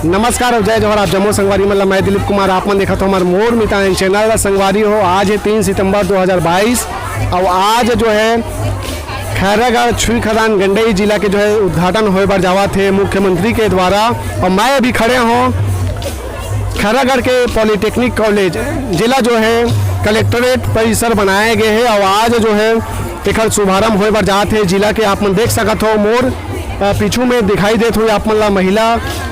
नमस्कार और जय जवाहर। आप जम्मू संगवारी मतलब मैं दिलीप कुमार। आप मन देखा तो हमारे मोर मिता चैनल संगवारी हो। आज है 3 सितंबर 2022 और आज जो है खैरागढ़ छुई खदान गंडई जिला के जो है उद्घाटन होए बर जावा थे मुख्यमंत्री के द्वारा। और मैं अभी खड़े हूँ खैरागढ़ के पॉलिटेक्निक कॉलेज जिला जो है कलेक्ट्रेट परिसर बनाए गए हैं और आज जो है एक शुभारंभ होए बर जात है जिला के। आप मन देख सकत हो मोर पीछू में दिखाई देते हुए आप मन ला महिला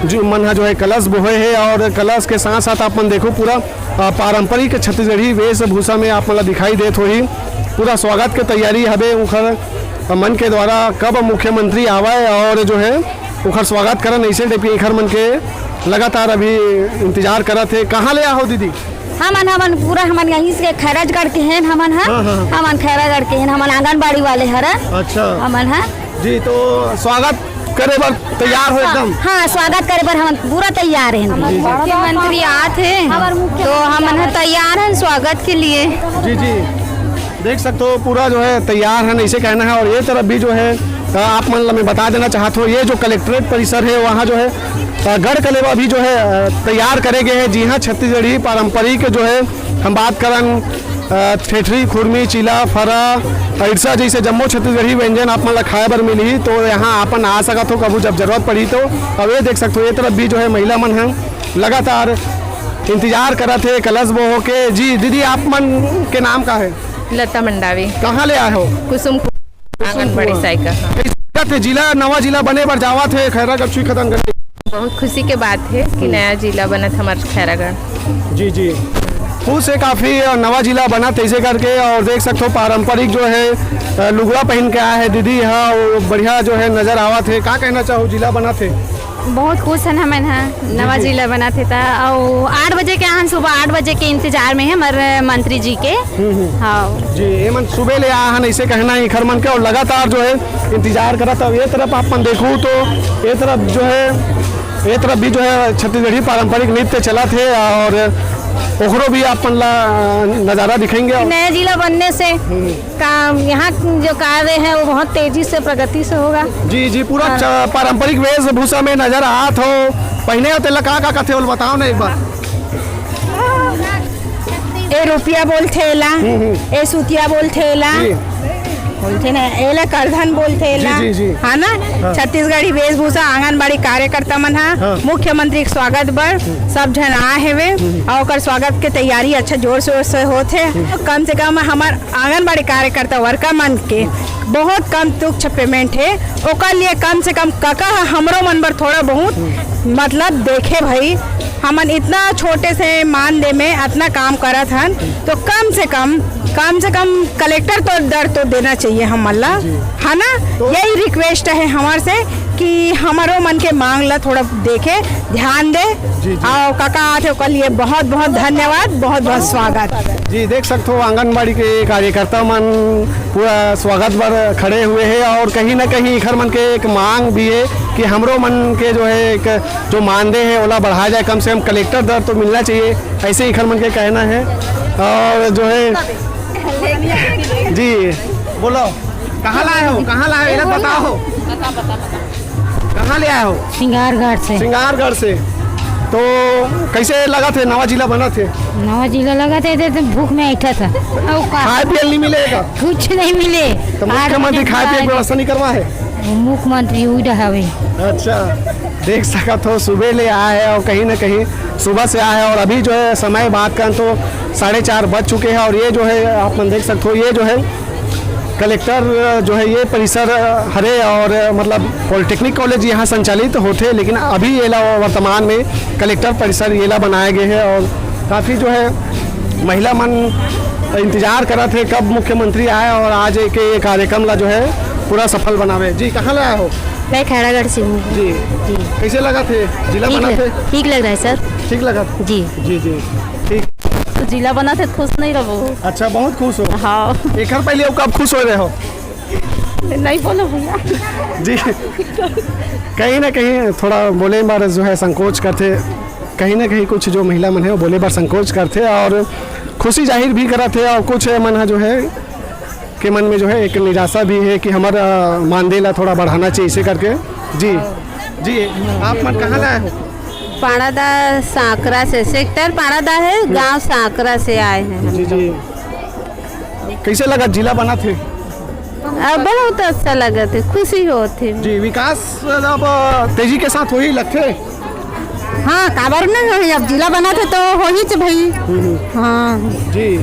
जो मन जो है कलश बोहे है और कलश के साथ साथ आप मन देखो पूरा पारंपरिक छत्तीसगढ़ी वेशभूषा में आप मन ला दिखाई देते हुई पूरा स्वागत के तैयारी हबे उखर मन के द्वारा कब मुख्यमंत्री आवाए और जो है उखर स्वागत करन ऐसे टाइप के मन के लगातार अभी इंतजार करत है। कहाँ ले आओ दीदी? हमन पूरा हमन यहीं से खैरागढ़ के हैं। हमन खैरागढ़ के हैं। हमन आंगनबाड़ी वाले हर। अच्छा हमन है जी। तो स्वागत करे बर तैयार हो एकदम? हाँ स्वागत करे बर हम पूरा तैयार हैं। मुख्यमंत्री आते हैं तो हम तैयार हैं स्वागत के लिए। जी जी देख सकते हो पूरा जो है तैयार है ऐसे कहना है। और ये तरफ भी जो है आप मन मैं बता देना चाहता हूँ ये जो कलेक्ट्रेट परिसर है वहाँ जो है गढ़ कलेवा भी जो है तैयार करे गए हैं। जी हाँ छत्तीसगढ़ी पारंपरिक जो है हम बात करन ठेठरी खुरमी चिला फरा ऐसा जैसे जम्मू छत्तीसगढ़ी व्यंजन आप मन खाए बर मिली तो यहाँ आपन आ सकत हो कभी जब जरूरत पड़ी तो। अब ये देख सकते हो ये तरफ भी जो है महिला मन हैं लगातार इंतजार करत है कलश बो हो के। जी दीदी आप मन के नाम का है? लता मंडावी। कहाँ ले आए हो? कुसुम आंगनबाड़ी साइकिल। जिला नवा जिला बने पर जावा थे खैरागढ़ छुई खदान गंडई। बहुत खुशी के बात है कि नया जिला बना था हमारा खैरागढ़। जी जी खुश है काफ़ी नवा जिला बना तैसे करके। और देख सकते हो पारंपरिक जो है लुगड़ा पहन के आया है दीदी। हाँ बढ़िया जो है नज़र आवा थे। क्या कहना चाहो जिला बना थे? बहुत खुश हैं हम नवा जिला बना थे और 8 बजे के यहाँ सुबह 8 बजे के इंतजार में है हमारे मंत्री जी के। हाँ जी ये मन सुबह ले आया है ऐसे कहना है खर मन के और लगातार जो है इंतजार करा था। ये तरफ आप मन देखूँ तो ये तरफ जो है ये तरफ भी जो है छत्तीसगढ़ी पारंपरिक नृत्य चला थे और ओखरो भी आप नज़ारा दिखेंगे। नया जिला बनने से काम यहाँ जो कार्य है वो बहुत तेजी से प्रगति से होगा। जी जी पूरा पारंपरिक वेशभूषा में नजर आत हो पहने होते लका का कथे बोल बताओ ना एक बार। ए रुपया बोल थेला ए सुतिया बोल थेला बोलते ना एला करधन बोलते एला है ना। छत्तीसगढ़ी वेशभूषा आंगनबाड़ी कार्यकर्ता मन मुख्यमंत्री के स्वागत बर सब जन आए हेवे और स्वागत के तैयारी अच्छा जोर शोर से होते। कम से कम हमार आंगनबाड़ी कार्यकर्ता वर्कर मन के बहुत कम तुच्छ पेमेंट है ओकर लिए कम से कम काका हमरो मन बर थोड़ा बहुत मतलब देखे भाई हमन इतना छोटे से मान दे में इतना काम करत हन तो कम से कम कलेक्टर तो दर तो देना चाहिए हम ला है ना। यही रिक्वेस्ट है हमारे से कि हमारो मन के मांग ला थोड़ा देखे ध्यान दे। और काका आते के लिए बहुत बहुत धन्यवाद बहुत बहुत स्वागत। जी देख सकते हो आंगनबाड़ी के कार्यकर्ता मन पूरा स्वागत पर खड़े हुए हैं और कहीं ना कहीं इखर मन के एक मांग भी है कि हमरो मन के जो है एक जो मानदेय है ओला बढ़ाया जाए कम से कम कलेक्टर दर तो मिलना चाहिए ऐसे इखर मन के कहना है। और जो है जी बोलो कहाँ लाए हो बताओ कहाँ ले आए हो? सिंगारगढ़ से। सिंगारगढ़ से। तो कैसे लगा थे नवा जिला बना थे? नवा जिला लगा थे तो भूख में ऐठा था खाए पिए नहीं मिलेगा कुछ नहीं मिले तो मुख्यमंत्री खाए पिए व्यवस्था नहीं करवा है मुख्यमंत्री हवे। अच्छा देख सका तो सुबह ले आए है और कहीं ना कहीं सुबह से आए है और अभी जो है समय बात कर तो 4:30 बज चुके हैं। और ये जो है आप देख सकते हो ये जो है कलेक्टर जो है ये परिसर हरे और मतलब पॉलिटेक्निक कॉलेज यहाँ संचालित होते लेकिन अभी ये वर्तमान में कलेक्टर परिसर ये बनाए गए हैं। और काफ़ी जो है महिला मन इंतजार करा थे कब मुख्यमंत्री आए और आज एक कार्यक्रम ला जो है पूरा सफल बनावे। जी कहाँ ले आए हो? मैं खैरागढ़ से हूँ। जी कैसे लगा थे जिला बना थे? ठीक लग रहा है सर। ठीक लगा जी जी जी ठीक तो जिला बना थे खुश नहीं रहो? अच्छा बहुत खुश हो। हाँ एक पहले कब खुश हो रहे हो? नहीं बोलो भैया जी कहीं ना कहीं थोड़ा बोले बार जो है संकोच करते कहीं ना कहीं कुछ जो महिला मन है वो बोले बार संकोच करते और खुशी जाहिर भी कराते और कुछ मन जो है के मन में जो है एक निराशा भी है कि हमारा मानदेय ला थोड़ा बढ़ाना चाहिए इसे करके। जी जी आप मन कहाँ लाए हो? पाड़ादा सांकरा से, सेक्टर पाड़ादा है, गांव सांकरा से आए हैं हम। जी जी, कैसे लगा जिला बना थे? बहुत अच्छा लगा थे, खुशी होती। जी, विकास अब तेजी के साथ हो ही लगते। हाँ काबर नहीं हो, अब जिला बना थे तो हो ही च भाई। हाँ जी,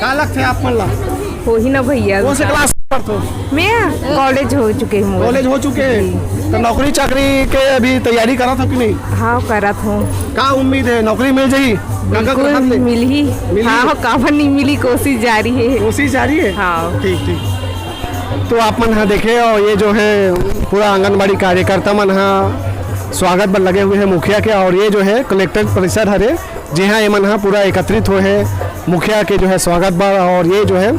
का लगते आप मन ला? हो ही ना भैया। कौन से क्लास पर तो? मैं कॉलेज हो चुके हूँ। कॉलेज हो चुके हैं तो नौकरी चाकरी के अभी तैयारी करा था कि नहीं? हाँ करत हूँ। का उम्मीद है नौकरी मिल जाई? बिल्कुल मिल ही। हाँ काबर नहीं मिली, कोशिश जारी है। कोशिश जारी है। हाँ ठीक ठीक। तो आप मन यहाँ देखे और ये जो है पूरा आंगनबाड़ी कार्यकर्ता मन यहाँ स्वागत पर लगे हुए हैं मुखिया के, और ये जो है कलेक्ट्रेट परिसर हरे जी हाँ, ये मन यहाँ पूरा एकत्रित हुए हैं मुखिया के जो है स्वागत पर, और ये जो है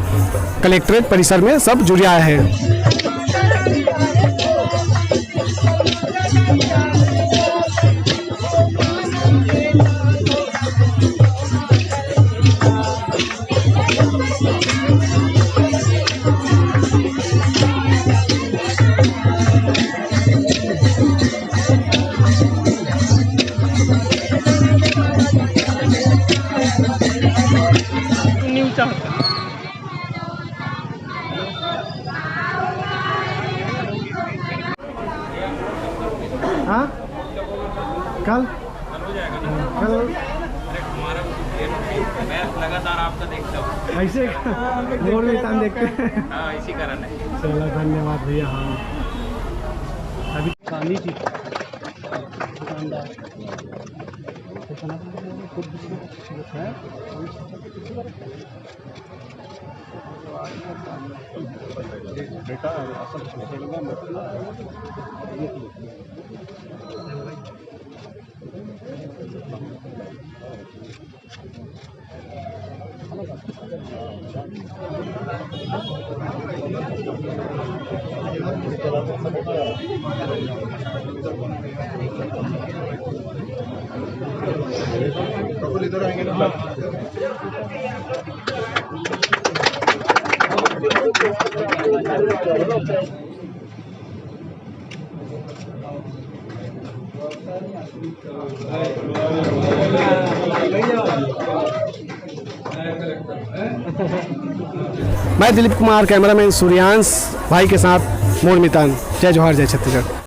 कलेक्ट्रेट परिसर में सब जुड़िया है। हाँ कल हो जाएगा ना। कल अरे हमारा मैं लगातार आपका देखता हूँ। ऐसे मोर में काम देखते हैं। हाँ इसी कारण है। चलो धन्यवाद भैया। हाँ अभी गांधी जी दुकानदार मैं दिलीप कुमार, कैमरामैन सूर्यांश भाई के साथ मोर मितान। जय जोहार, जय छत्तीसगढ़।